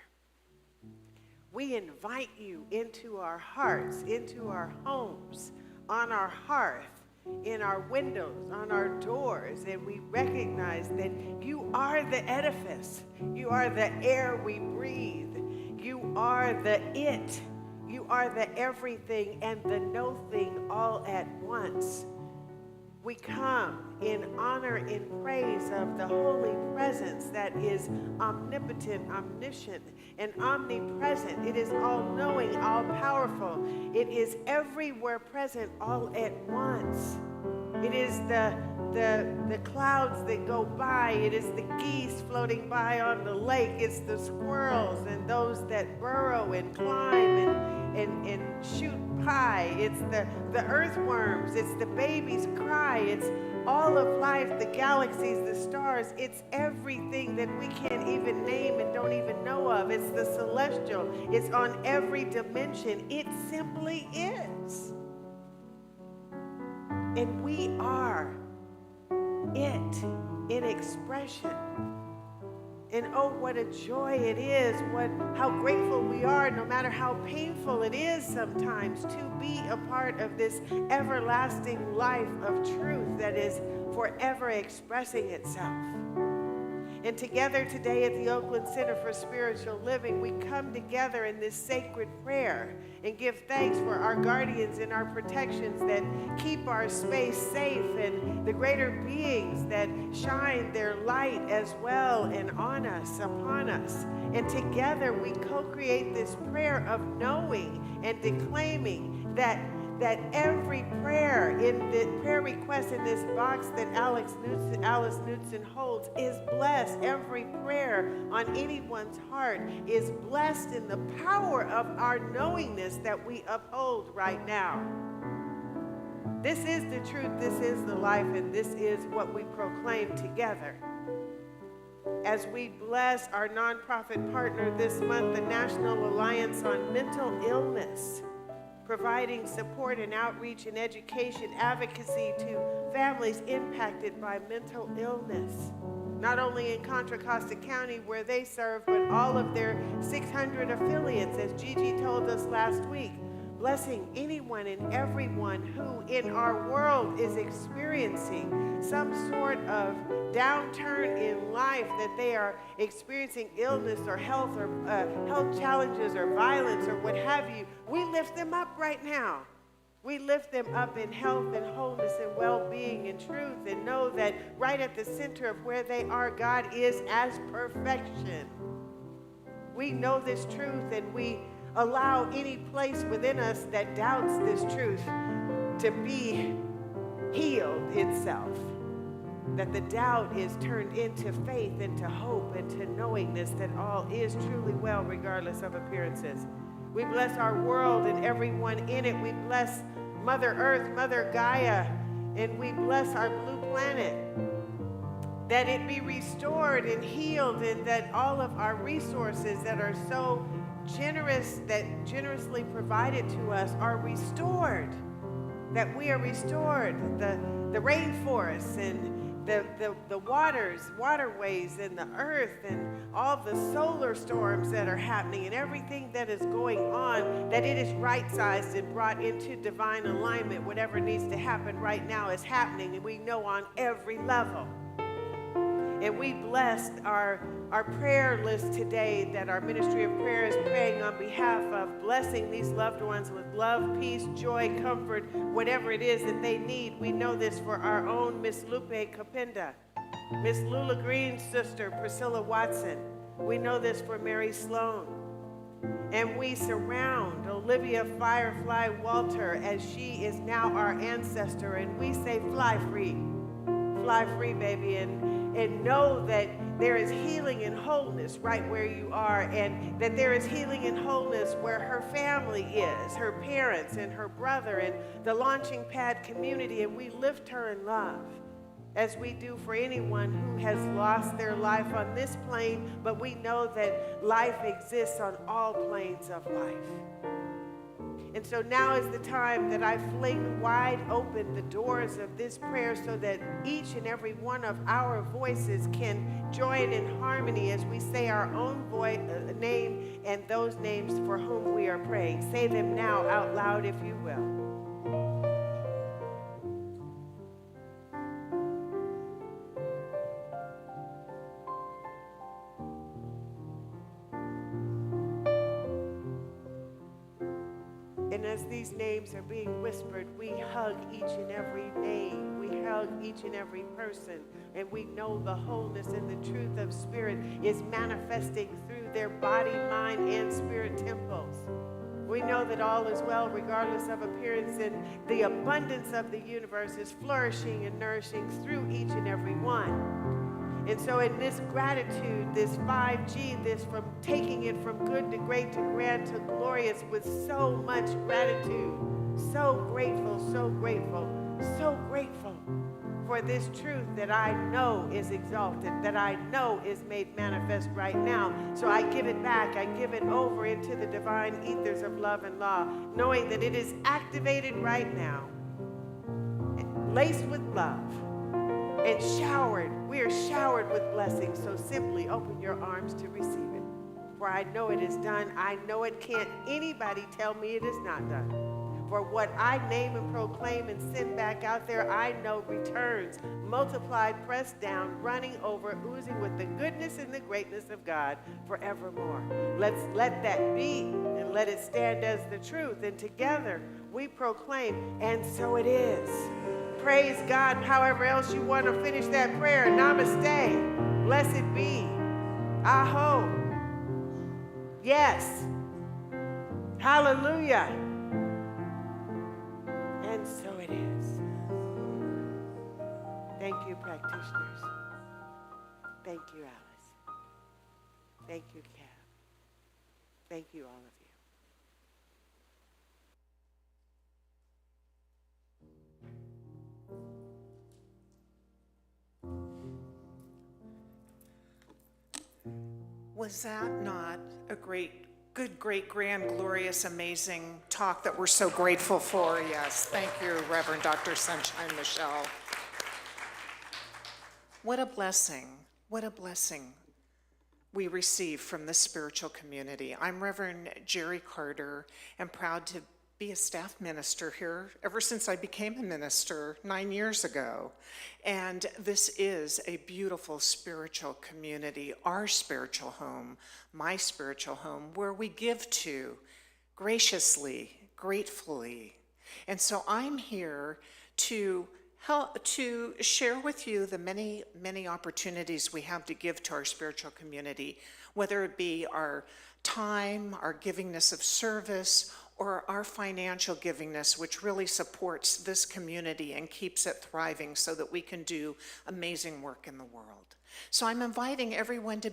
We invite you into our hearts, into our homes, on our hearth, in our windows, on our doors, and we recognize that you are the edifice. You are the air we breathe. You are the it. You are the everything and the no thing all at once. We come in honor, in praise of the holy presence that is omnipotent, omniscient, and omnipresent. It is all-knowing, all-powerful. It is everywhere present all at once. It is the clouds that go by. It is the geese floating by on the lake. It's the squirrels and those that burrow and climb and shoot pie. It's the earthworms. It's the baby's cry. It's all of life, the galaxies, the stars. It's everything that we can't even name and don't even know of. It's the celestial. It's on every dimension. It simply is. And we are it in expression. And oh, what a joy it is, how grateful we are, no matter how painful it is sometimes, to be a part of this everlasting life of truth that is forever expressing itself. And together today at the Oakland Center for Spiritual Living, we come together in this sacred prayer and give thanks for our guardians and our protections that keep our space safe, and the greater beings that shine their light as well and on us, upon us. And together we co-create this prayer of knowing and declaiming that every prayer in the prayer request in this box that Alice Knudsen holds is blessed. Every prayer on anyone's heart is blessed in the power of our knowingness that we uphold right now. This is the truth, this is the life, and this is what we proclaim together. As we bless our nonprofit partner this month, the National Alliance on Mental Illness, providing support and outreach and education advocacy to families impacted by mental illness, not only in Contra Costa County where they serve, but all of their 600 affiliates, as Gigi told us last week, blessing anyone and everyone who in our world is experiencing some sort of downturn in life, that they are experiencing illness or health challenges or violence or what have you. We lift them up right now. We lift them up in health and wholeness and well-being and truth, and know that right at the center of where they are, God is as perfection. We know this truth, and we allow any place within us that doubts this truth to be healed itself. That the doubt is turned into faith, into hope, into knowingness that all is truly well regardless of appearances. We bless our world and everyone in it. We bless Mother Earth, Mother Gaia, and we bless our blue planet. That it be restored and healed, and that all of our resources that are so generous, that generously provided to us, are restored. That we are restored. The rainforests and the waterways and the earth and all the solar storms that are happening and everything that is going on, that it is right-sized and brought into divine alignment. Whatever needs to happen right now is happening, and we know on every level. And we blessed our prayer list today that our ministry of prayer is praying on behalf of, blessing these loved ones with love, peace, joy, comfort, whatever it is that they need. We know this for our own Miss Lupe Capinda, Miss Lula Green's sister, Priscilla Watson. We know this for Mary Sloan. And we surround Olivia Firefly Walter as she is now our ancestor. And we say, fly free, baby, and know that there is healing and wholeness right where you are, and that there is healing and wholeness where her family is, her parents and her brother and the Launching Pad community. And we lift her in love, as we do for anyone who has lost their life on this plane, but we know that life exists on all planes of life. And so now is the time that I fling wide open the doors of this prayer so that each and every one of our voices can join in harmony as we say our own name and those names for whom we are praying. Say them now out loud if you will. And as these names are being whispered, we hug each and every name. We hug each and every person. And we know the wholeness and the truth of spirit is manifesting through their body, mind, and spirit temples. We know that all is well regardless of appearance, and the abundance of the universe is flourishing and nourishing through each and every one. And so in this gratitude, this 5G, this from taking it from good to great to grand to glorious with so much gratitude, so grateful, so grateful, so grateful for this truth that I know is exalted, that I know is made manifest right now. So I give it back, I give it over into the divine ethers of love and law, knowing that it is activated right now, laced with love, and showered. We are showered with blessings. So simply open your arms to receive it. For I know it is done. I know it can't anybody tell me it is not done. For what I name and proclaim and send back out there, I know returns, multiplied, pressed down, running over, oozing with the goodness and the greatness of God forevermore. Let's let that be and let it stand as the truth. And together we proclaim, and so it is. Praise God. However else you want to finish that prayer. Namaste. Blessed be. Aho. Yes. Hallelujah. And so it is. Thank you, practitioners. Thank you, Alice. Thank you, Kat. Thank you, all of you. Was that not a good, great, grand, glorious, amazing talk that we're so grateful for? Yes. Thank you, Reverend Dr. Sunshine Michelle. What a blessing. What a blessing we receive from this spiritual community. I'm Reverend Jerry Carter and proud to be a staff minister here ever since I became a minister 9 years ago. And this is a beautiful spiritual community, our spiritual home, my spiritual home, where we give to graciously, gratefully. And so I'm here to help to share with you the many, many opportunities we have to give to our spiritual community, whether it be our time, our givingness of service, or our financial givingness, which really supports this community and keeps it thriving so that we can do amazing work in the world. So I'm inviting everyone to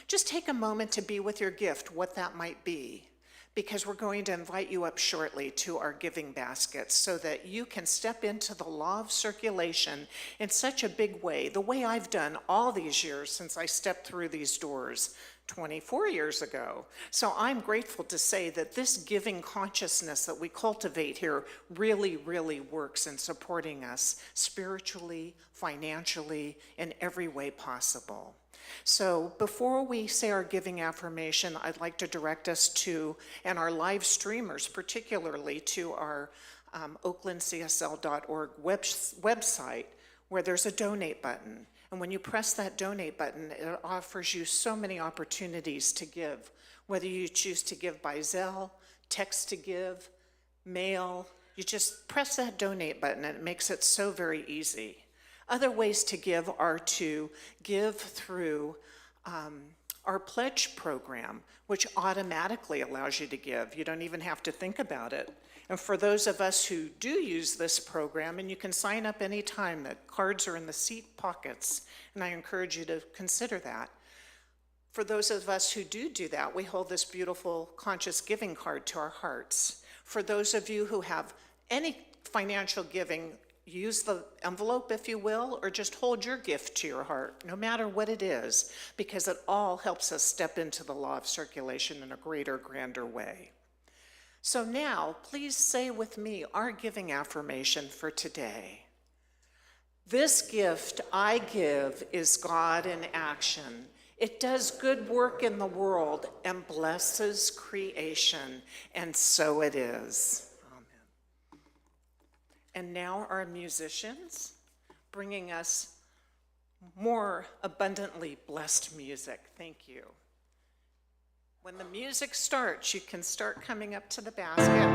just take a moment to be with your gift, what that might be, because we're going to invite you up shortly to our giving baskets so that you can step into the law of circulation in such a big way, the way I've done all these years since I stepped through these doors 24 years ago. So I'm grateful to say that this giving consciousness that we cultivate here really, really works in supporting us spiritually, financially, in every way possible. So before we say our giving affirmation, I'd like to direct us to, and our live streamers particularly, to our oaklandcsl.org website, where there's a donate button. And when you press that donate button, it offers you so many opportunities to give, whether you choose to give by Zelle, text to give, mail. You just press that donate button and it makes it so very easy. Other ways to give are to give through our pledge program, which automatically allows you to give. You don't even have to think about it. And for those of us who do use this program, and you can sign up anytime, the cards are in the seat pockets, and I encourage you to consider that. For those of us who do that, we hold this beautiful conscious giving card to our hearts. For those of you who have any financial giving, use the envelope, if you will, or just hold your gift to your heart, no matter what it is, because it all helps us step into the law of circulation in a greater, grander way. So now, please say with me our giving affirmation for today. This gift I give is God in action. It does good work in the world and blesses creation, and so it is. Amen. And now our musicians, bringing us more abundantly blessed music. Thank you. When the music starts, you can start coming up to the basket.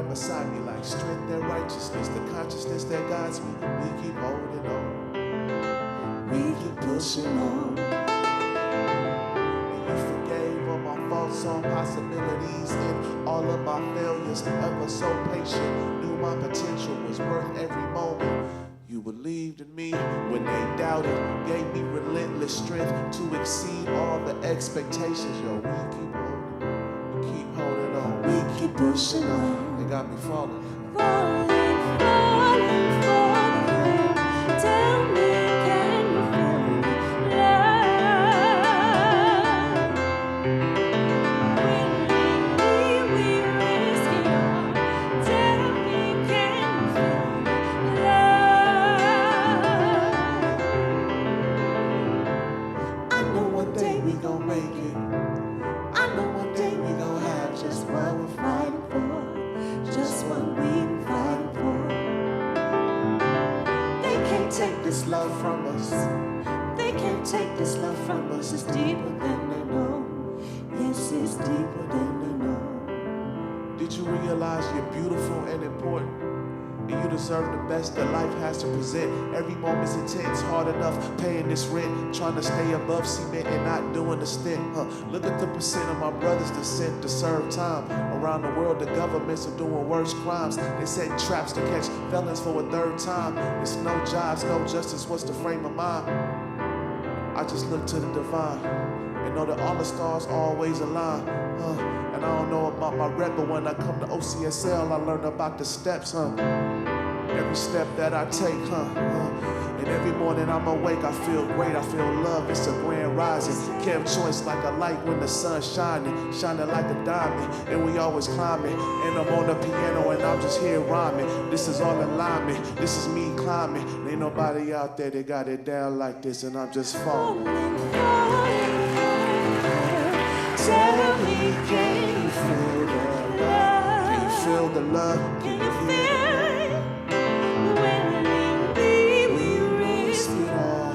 Beside me like strength and righteousness, the consciousness that guides me. We keep holding on. We keep pushing on. And you forgave all my faults saw possibilities in all of my failures. Ever so patient, knew my potential was worth every moment. You believed in me when they doubted, gave me relentless strength to exceed all the expectations. Yo, we keep holding on, we keep pushing on. They got me falling. Falling, falling, falling. Tell me, can you feel love? Willingly we risk it all. Tell me, can you feel love? I know one day we gon' make it. I know one day we gon' have just what we're fighting for, just what we've been fighting for. They can't take this love from us. They can't take this love from us. It's deeper than they know. Yes, it's deeper than they know. Did you realize you're beautiful and important? And you deserve the best that life has to present. Every moment's intense, hard enough paying this rent, trying to stay above cement and not doing the stint. Look at the percent of my brothers that sent to serve time. Around the world, the governments are doing worse crimes. They setting traps to catch felons for a third time. It's no jobs, no justice. What's the frame of mind? I just look to the divine and know that all the stars always align. And I don't know about my rep, but when I come to OCSL, I learn about the steps. Every step that I take, and every morning I'm awake, I feel great, I feel love, it's a grand rising. Kev choice like a light when the sun's shining, shining like a diamond, and we always climbing. And I'm on the piano and I'm just here rhyming. This is all alignment, this is me climbing. Ain't nobody out there that got it down like this, and I'm just falling. Tell me, can you feel the love? Can you feel the love? Can you feel it? Willingly we risk it all.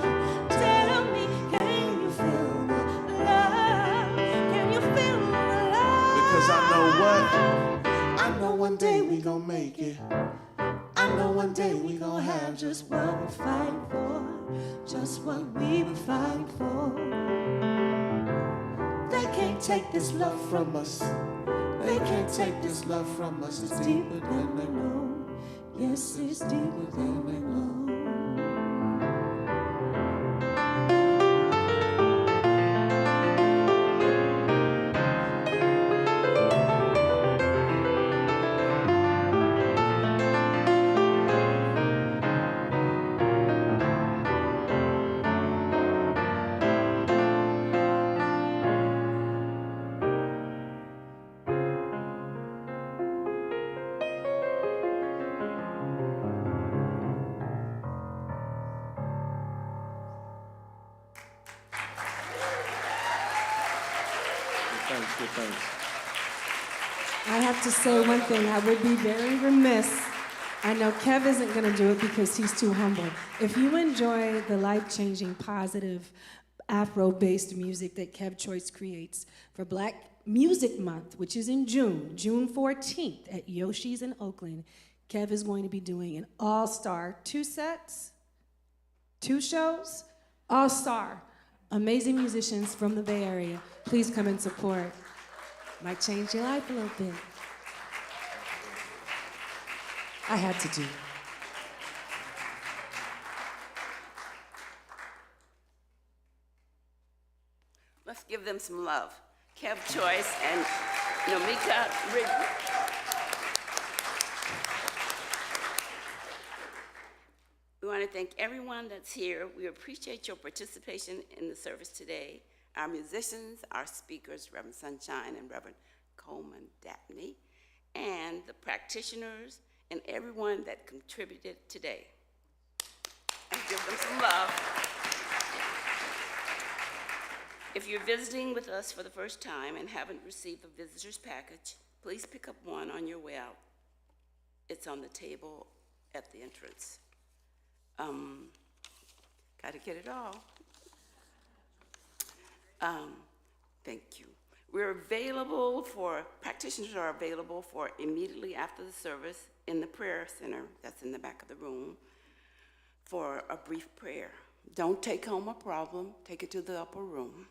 Tell me, can you feel the love? Can you feel the love? Because I know what? I know one day we gon' make it. I know one day we gon' have just what we're fighting for, just what we've been fighting for. They can't take this love from us. They can't take this love from us. It's deeper than they know. Yes, it's deeper than they know. Good thanks. I have to say one thing. I would be very remiss. I know Kev isn't going to do it because he's too humble. If you enjoy the life-changing, positive, Afro-based music that Kev Choice creates for Black Music Month, which is in June 14th at Yoshi's in Oakland, Kev is going to be doing an all-star 2 sets, 2 shows, all-star, amazing musicians from the Bay Area. Please come and support. Might change your life a little bit. I had to do it. Let's give them some love. Kev Choice and Nomika Ridley. We want to thank everyone that's here. We appreciate your participation in the service today. Our musicians, our speakers, Reverend Sunshine and Reverend Coleman Dabney, and the practitioners and everyone that contributed today. And give them some love. If you're visiting with us for the first time and haven't received a visitor's package, please pick up one on your way out. It's on the table at the entrance. Gotta get it all. Thank you. We're available practitioners are available for immediately after the service in the prayer center that's in the back of the room for a brief prayer. Don't take home a problem, take it to the upper room.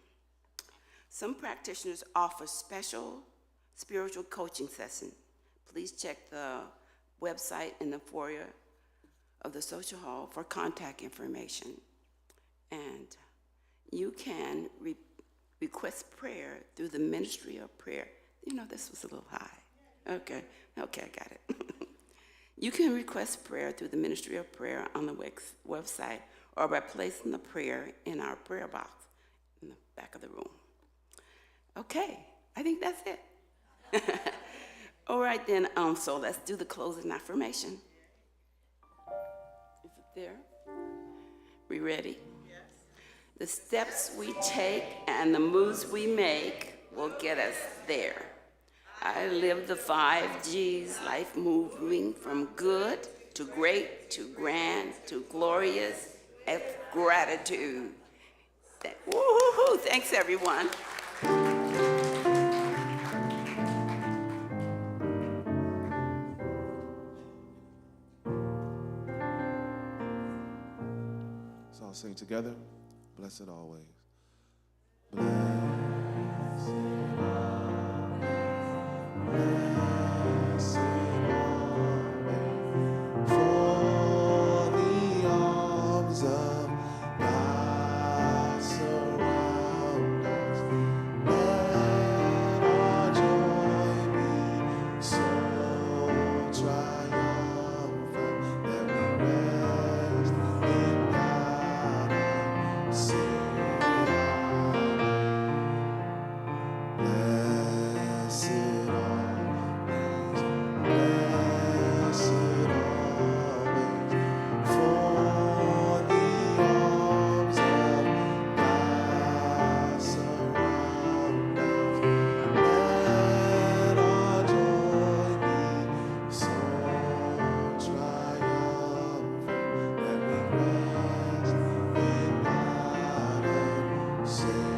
Some practitioners offer special spiritual coaching sessions. Please check the website in the foyer of the social hall for contact information. And you can request prayer through the Ministry of Prayer. You know, this was a little high. Okay, I got it. You can request prayer through the Ministry of Prayer on the website or by placing the prayer in our prayer box in the back of the room. Okay, I think that's it. All right then, so let's do the closing affirmation. Is it there? We ready? Yes. The steps we take and the moves we make will get us there. I live the 5 G's, life moving from good to great to grand to glorious of gratitude. Woo-hoo-hoo. Thanks, everyone. Let's all sing together. Blessed always. Blessed always. Blessed always. For the arms of God surround us. Let our joy be so triumphant that we rest in God and sing. Blessed always, blessed always, for the arms of God surround us. Let our joy be so triumphant that we rest in God and sing.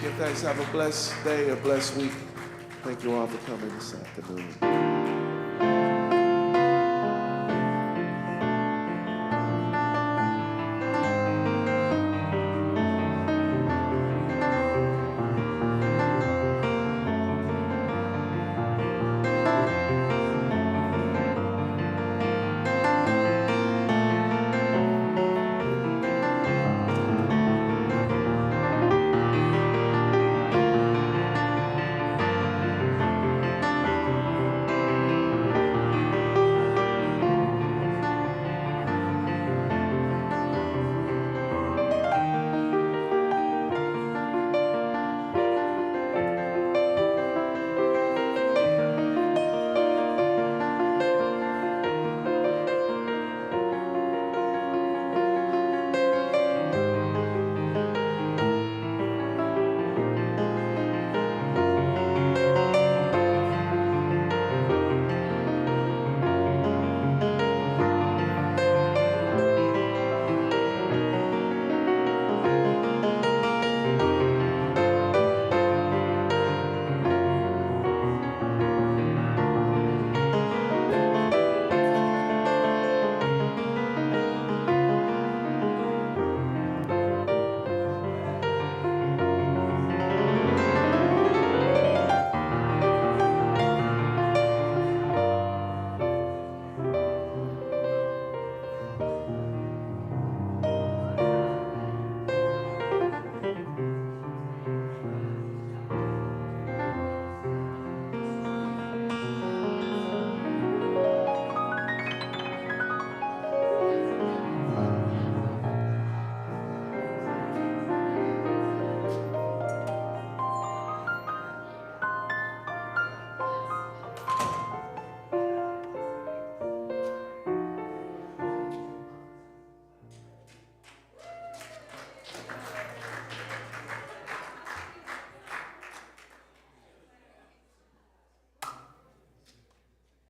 Give thanks. Have a blessed day, a blessed week. Thank you all for coming this afternoon.